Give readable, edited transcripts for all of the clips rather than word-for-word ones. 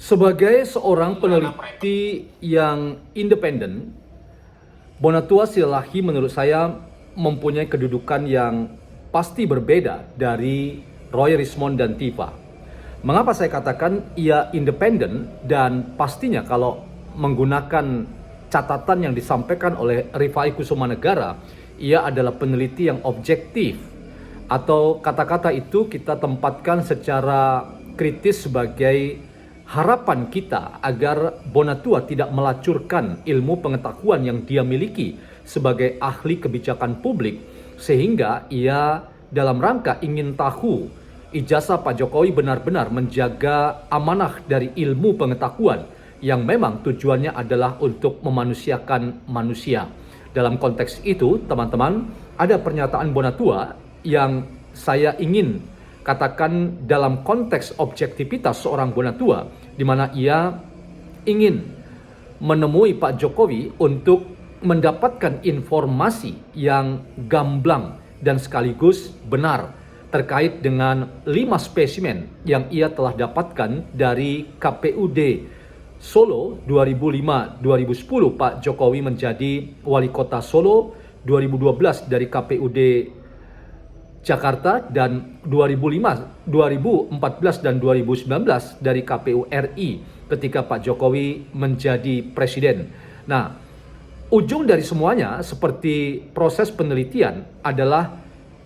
Sebagai seorang peneliti yang independen, Bonatua Silalahi menurut saya mempunyai kedudukan yang pasti berbeda dari Roy Rismond dan Tiva. Mengapa saya katakan ia independen, dan pastinya kalau menggunakan catatan yang disampaikan oleh Rifai Kusumanegara, ia adalah peneliti yang objektif, atau kata-kata itu kita tempatkan secara kritis sebagai harapan kita agar Bonatua tidak melacurkan ilmu pengetahuan yang dia miliki sebagai ahli kebijakan publik, sehingga ia dalam rangka ingin tahu ijazah Pak Jokowi benar-benar menjaga amanah dari ilmu pengetahuan yang memang tujuannya adalah untuk memanusiakan manusia. Dalam konteks itu, teman-teman, ada pernyataan Bonatua yang saya ingin katakan dalam konteks objektivitas seorang Bonatua, di mana ia ingin menemui Pak Jokowi untuk mendapatkan informasi yang gamblang dan sekaligus benar terkait dengan 5 spesimen yang ia telah dapatkan dari KPUD Solo 2005-2010 Pak Jokowi menjadi wali kota Solo, 2012 dari KPUD Jakarta, dan 2005, 2014 dan 2019 dari KPU RI ketika Pak Jokowi menjadi presiden. Nah, ujung dari semuanya seperti proses penelitian adalah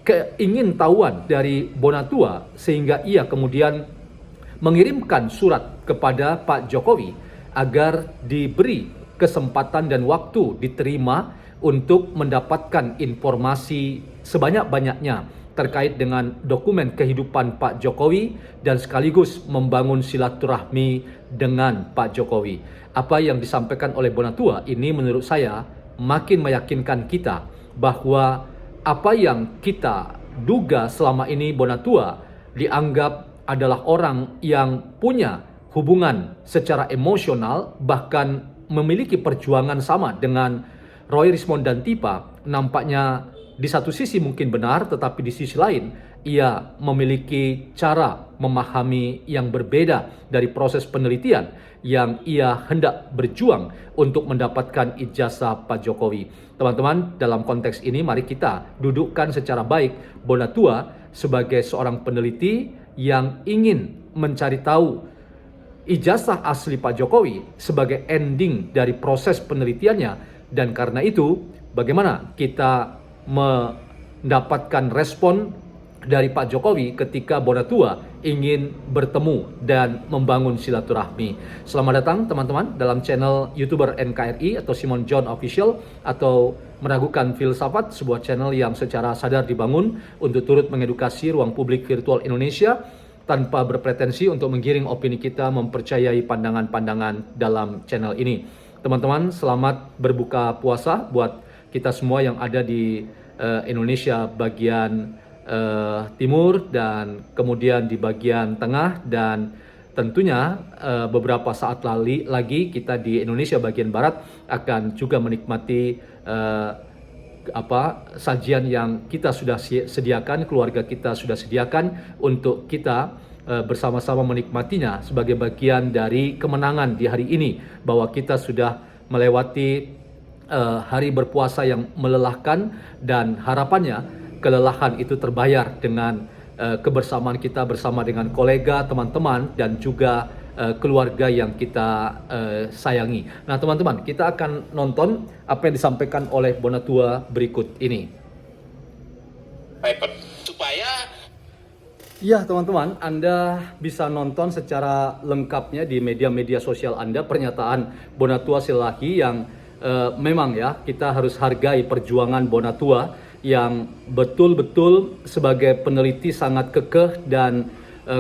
keingintahuan dari Bonatua, sehingga ia kemudian mengirimkan surat kepada Pak Jokowi agar diberi kesempatan dan waktu diterima untuk mendapatkan informasi sebanyak-banyaknya terkait dengan dokumen kehidupan Pak Jokowi dan sekaligus membangun silaturahmi dengan Pak Jokowi. Apa yang disampaikan oleh Bonatua ini menurut saya makin meyakinkan kita bahwa apa yang kita duga selama ini Bonatua dianggap adalah orang yang punya hubungan secara emosional, bahkan memiliki perjuangan sama dengan Roy Rismond dan Tiva, nampaknya di satu sisi mungkin benar, tetapi di sisi lain ia memiliki cara memahami yang berbeda dari proses penelitian yang ia hendak berjuang untuk mendapatkan ijazah Pak Jokowi. Teman-teman, dalam konteks ini mari kita dudukkan secara baik Bonatua sebagai seorang peneliti yang ingin mencari tahu ijazah asli Pak Jokowi sebagai ending dari proses penelitiannya, dan karena itu bagaimana kita mendapatkan respon dari Pak Jokowi ketika Bonatua ingin bertemu dan membangun silaturahmi. Selamat datang teman-teman dalam channel YouTuber NKRI atau Simon John Official, atau Meragukan Filsafat, sebuah channel yang secara sadar dibangun untuk turut mengedukasi ruang publik virtual Indonesia tanpa berpretensi untuk menggiring opini kita mempercayai pandangan-pandangan dalam channel ini. Teman-teman, selamat berbuka puasa buat kita semua yang ada di Indonesia bagian timur dan kemudian di bagian tengah, dan tentunya beberapa saat lagi kita di Indonesia bagian barat akan juga menikmati sajian yang kita sudah sediakan, keluarga kita sudah sediakan untuk kita bersama-sama menikmatinya sebagai bagian dari kemenangan di hari ini, bahwa kita sudah melewati hari berpuasa yang melelahkan, dan harapannya kelelahan itu terbayar dengan kebersamaan kita bersama dengan kolega, teman-teman, dan juga keluarga yang kita sayangi. Nah teman-teman, kita akan nonton apa yang disampaikan oleh Bonatua berikut ini. Supaya Ya teman-teman, Anda bisa nonton secara lengkapnya di media-media sosial Anda pernyataan Bonatua Silalahi yang memang ya kita harus hargai perjuangan Bonatua yang betul-betul sebagai peneliti sangat kekeh dan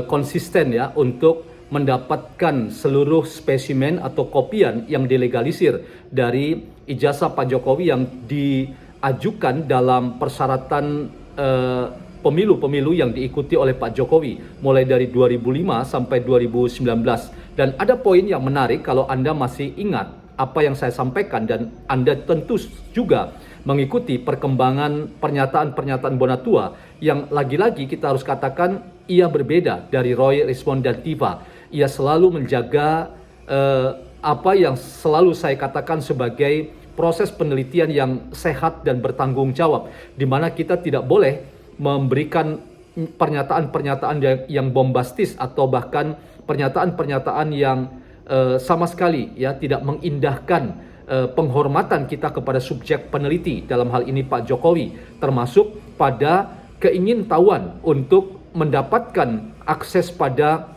konsisten ya untuk mendapatkan seluruh spesimen atau kopian yang dilegalisir dari ijazah Pak Jokowi yang diajukan dalam persyaratan pemilu-pemilu yang diikuti oleh Pak Jokowi mulai dari 2005 sampai 2019. Dan ada poin yang menarik kalau Anda masih ingat apa yang saya sampaikan, dan Anda tentu juga mengikuti perkembangan pernyataan-pernyataan Bonatua yang lagi-lagi kita harus katakan ia berbeda dari Roy Rismond dan Tiva. ia selalu menjaga apa yang selalu saya katakan sebagai proses penelitian yang sehat dan bertanggung jawab, di mana kita tidak boleh memberikan pernyataan-pernyataan yang bombastis atau bahkan pernyataan-pernyataan yang sama sekali ya tidak mengindahkan penghormatan kita kepada subjek peneliti, dalam hal ini Pak Jokowi, termasuk pada keingintahuan untuk mendapatkan akses pada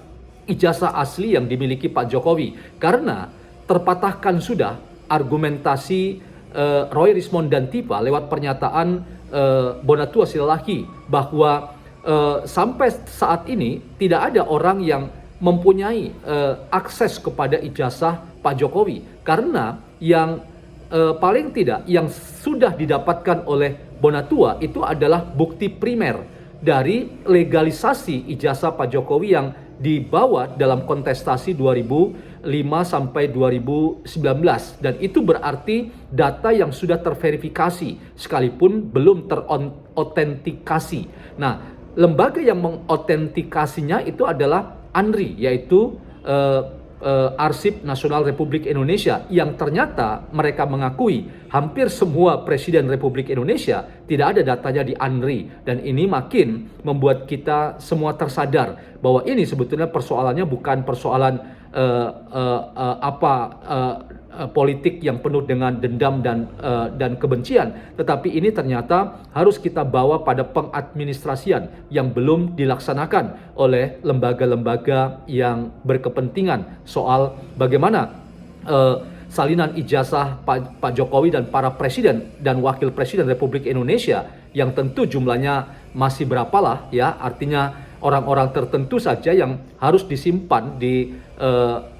ijazah asli yang dimiliki Pak Jokowi, karena terpatahkan sudah argumentasi Roy Rismond dan Tiva lewat pernyataan Bonatua Silalahi bahwa sampai saat ini tidak ada orang yang mempunyai akses kepada ijazah Pak Jokowi, karena yang paling tidak yang sudah didapatkan oleh Bonatua itu adalah bukti primer dari legalisasi ijazah Pak Jokowi yang dibawa dalam kontestasi 2005 sampai 2019, dan itu berarti data yang sudah terverifikasi sekalipun belum terautentikasi. Nah, lembaga yang mengautentikasinya itu adalah ANRI, yaitu Arsip Nasional Republik Indonesia, yang ternyata mereka mengakui hampir semua Presiden Republik Indonesia tidak ada datanya di ANRI, dan ini makin membuat kita semua tersadar bahwa ini sebetulnya persoalannya bukan persoalan politik yang penuh dengan dendam dan kebencian, tetapi ini ternyata harus kita bawa pada pengadministrasian yang belum dilaksanakan oleh lembaga-lembaga yang berkepentingan soal bagaimana salinan ijazah Pak Jokowi dan para presiden dan wakil presiden Republik Indonesia, yang tentu jumlahnya masih berapalah ya, artinya orang-orang tertentu saja yang harus disimpan di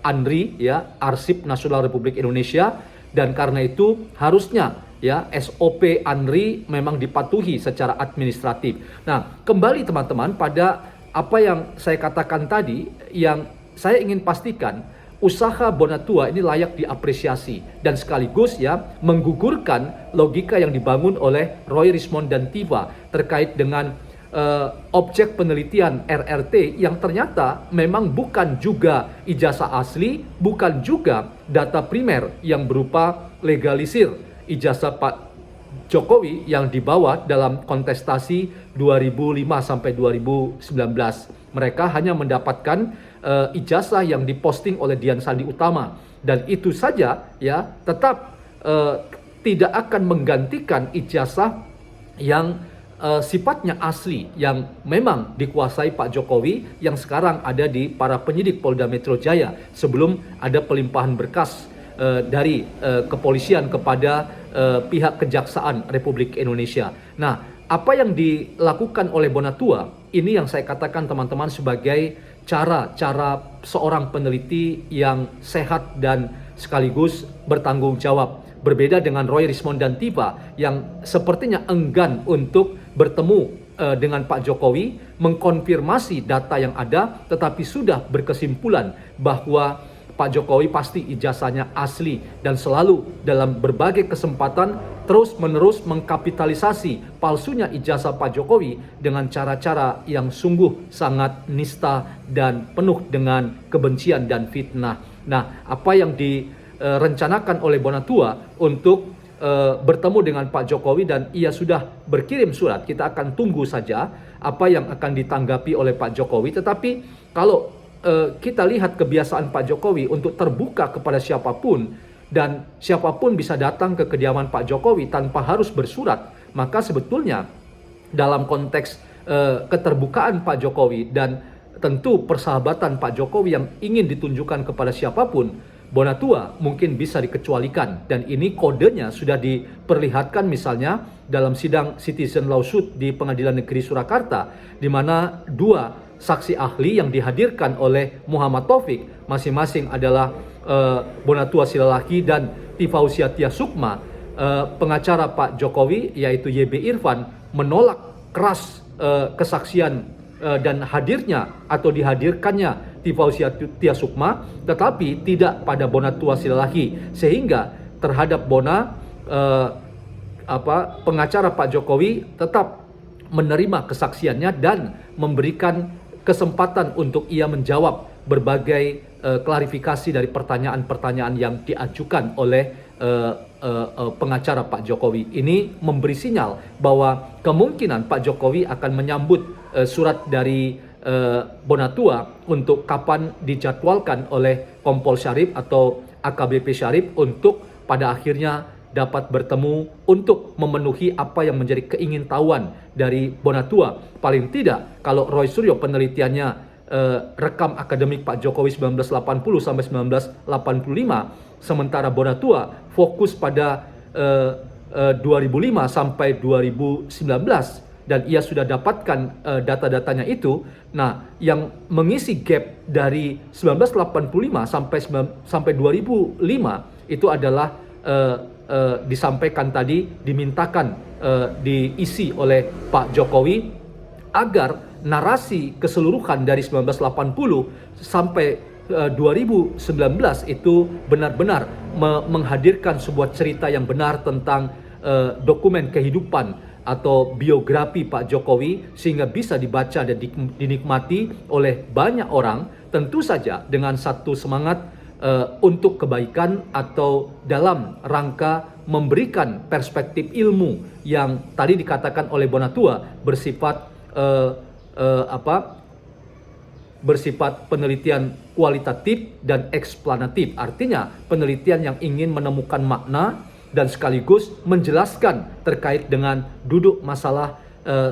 ANRI ya, Arsip Nasional Republik Indonesia, dan karena itu harusnya ya SOP ANRI memang dipatuhi secara administratif. Nah, kembali teman-teman pada apa yang saya katakan tadi, yang saya ingin pastikan usaha Bonatua ini layak diapresiasi dan sekaligus ya menggugurkan logika yang dibangun oleh Roy Rismond dan Tiva terkait dengan objek penelitian RRT yang ternyata memang bukan juga ijazah asli, bukan juga data primer yang berupa legalisir ijazah Pak Jokowi yang dibawa dalam kontestasi 2005 sampai 2019. Mereka hanya mendapatkan ijazah yang diposting oleh Dian Sandi Utama, dan itu saja ya tetap tidak akan menggantikan ijazah yang sifatnya asli yang memang dikuasai Pak Jokowi yang sekarang ada di para penyidik Polda Metro Jaya sebelum ada pelimpahan berkas dari kepolisian kepada pihak Kejaksaan Republik Indonesia. Nah, apa yang dilakukan oleh Bonatua ini yang saya katakan teman-teman sebagai cara-cara seorang peneliti yang sehat dan sekaligus bertanggung jawab. Berbeda dengan Roy Rismond dan Tiva yang sepertinya enggan untuk bertemu dengan Pak Jokowi, mengkonfirmasi data yang ada, tetapi sudah berkesimpulan bahwa Pak Jokowi pasti ijazahnya asli, dan selalu dalam berbagai kesempatan terus-menerus mengkapitalisasi palsunya ijazah Pak Jokowi dengan cara-cara yang sungguh sangat nista dan penuh dengan kebencian dan fitnah. Nah, apa yang direncanakan oleh Bonatua untuk bertemu dengan Pak Jokowi, dan ia sudah berkirim surat, kita akan tunggu saja apa yang akan ditanggapi oleh Pak Jokowi. Tetapi kalau kita lihat kebiasaan Pak Jokowi untuk terbuka kepada siapapun, dan siapapun bisa datang ke kediaman Pak Jokowi tanpa harus bersurat, maka sebetulnya dalam konteks keterbukaan Pak Jokowi dan tentu persahabatan Pak Jokowi yang ingin ditunjukkan kepada siapapun, Bonatua mungkin bisa dikecualikan, dan ini kodenya sudah diperlihatkan misalnya dalam sidang citizen lawsuit di Pengadilan Negeri Surakarta, di mana dua saksi ahli yang dihadirkan oleh Muhammad Taufik masing-masing adalah Bonatua Silalahi dan Tifausia Tiasukma, pengacara Pak Jokowi yaitu YB Irfan, menolak keras kesaksian dan hadirnya atau dihadirkannya Tifausia Tiasukma, tetapi tidak pada Bonatua Silalahi, sehingga terhadap pengacara Pak Jokowi tetap menerima kesaksiannya dan memberikan kesempatan untuk ia menjawab berbagai klarifikasi dari pertanyaan-pertanyaan yang diajukan oleh pengacara Pak Jokowi. Ini memberi sinyal bahwa kemungkinan Pak Jokowi akan menyambut surat dari Bonatua untuk kapan dijadwalkan oleh Kompol Syarif atau AKBP Syarif untuk pada akhirnya dapat bertemu untuk memenuhi apa yang menjadi keingintahuan dari Bonatua. Paling tidak kalau Roy Suryo penelitiannya rekam akademik Pak Jokowi 1980 sampai 1985, sementara Bonatua fokus pada 2005 sampai 2019 dan ia sudah dapatkan data-datanya itu. Nah, yang mengisi gap dari 1985 sampai 2005 itu adalah disampaikan tadi, dimintakan diisi oleh Pak Jokowi agar narasi keseluruhan dari 1980 sampai 2019 itu benar-benar menghadirkan sebuah cerita yang benar tentang dokumen kehidupan atau biografi Pak Jokowi sehingga bisa dibaca dan dinikmati oleh banyak orang, tentu saja dengan satu semangat untuk kebaikan atau dalam rangka memberikan perspektif ilmu yang tadi dikatakan oleh Bonatua bersifat bersifat penelitian kualitatif dan eksplanatif. Artinya penelitian yang ingin menemukan makna dan sekaligus menjelaskan terkait dengan duduk masalah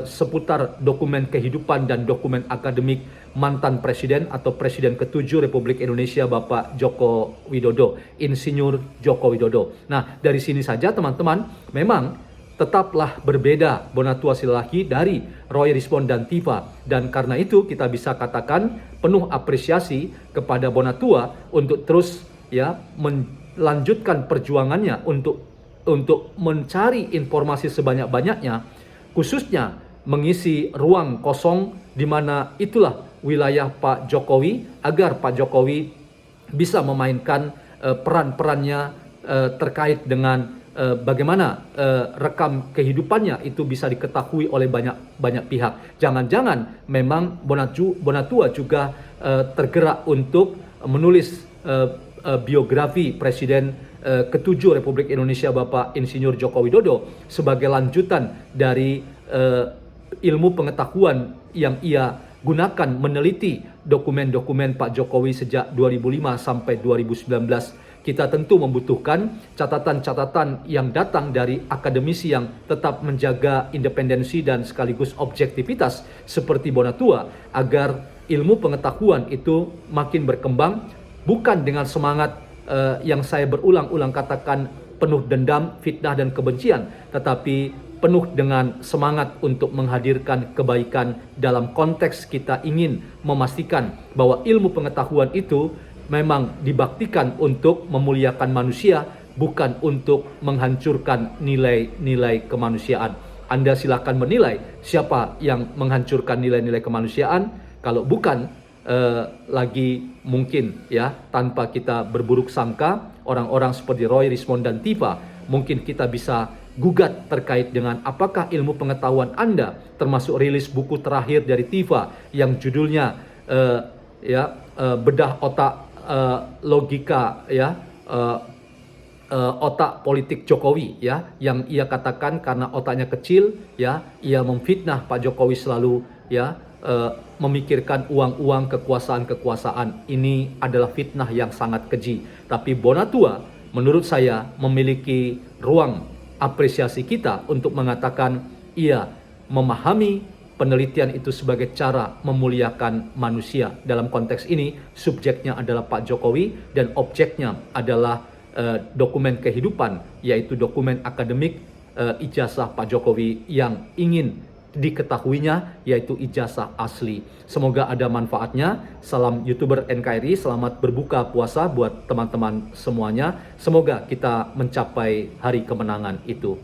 seputar dokumen kehidupan dan dokumen akademik mantan presiden atau presiden ke-7 Republik Indonesia Bapak Joko Widodo, Insinyur Joko Widodo. Nah, dari sini saja teman-teman, memang tetaplah berbeda Bonatua Silalahi dari Roy Rismond dan Tiva, dan karena itu kita bisa katakan penuh apresiasi kepada Bonatua untuk terus melanjutkan perjuangannya untuk mencari informasi sebanyak-banyaknya, khususnya mengisi ruang kosong di mana itulah wilayah Pak Jokowi, agar Pak Jokowi bisa memainkan peran-perannya terkait dengan bagaimana rekam kehidupannya itu bisa diketahui oleh banyak pihak. Jangan-jangan memang Bonatua juga tergerak untuk menulis biografi Presiden ke-7 Republik Indonesia Bapak Insinyur Joko Widodo sebagai lanjutan dari ilmu pengetahuan yang ia gunakan meneliti dokumen-dokumen Pak Jokowi sejak 2005 sampai 2019. Kita tentu membutuhkan catatan-catatan yang datang dari akademisi yang tetap menjaga independensi dan sekaligus objektivitas seperti Bonatua, agar ilmu pengetahuan itu makin berkembang, bukan dengan semangat yang saya berulang-ulang katakan penuh dendam, fitnah dan kebencian, tetapi penuh dengan semangat untuk menghadirkan kebaikan dalam konteks kita ingin memastikan bahwa ilmu pengetahuan itu memang dibaktikan untuk memuliakan manusia, bukan untuk menghancurkan nilai-nilai kemanusiaan. Anda silakan menilai siapa yang menghancurkan nilai-nilai kemanusiaan, kalau bukan lagi mungkin tanpa kita berburuk sangka, orang-orang seperti Roy Rismond dan Tiva, mungkin kita bisa gugat terkait dengan apakah ilmu pengetahuan Anda, termasuk rilis buku terakhir dari Tiva yang judulnya bedah otak logika otak politik Jokowi yang ia katakan karena otaknya kecil ia memfitnah Pak Jokowi selalu memikirkan uang-uang, kekuasaan-kekuasaan. Ini adalah fitnah yang sangat keji. Tapi Bonatua menurut saya memiliki ruang apresiasi kita untuk mengatakan ia memahami penelitian itu sebagai cara memuliakan manusia. Dalam konteks ini subjeknya adalah Pak Jokowi dan objeknya adalah dokumen kehidupan, yaitu dokumen akademik ijazah Pak Jokowi yang ingin diketahuinya, yaitu ijazah asli. Semoga ada manfaatnya. Salam YouTuber NKRI, selamat berbuka puasa buat teman-teman semuanya. Semoga kita mencapai hari kemenangan itu.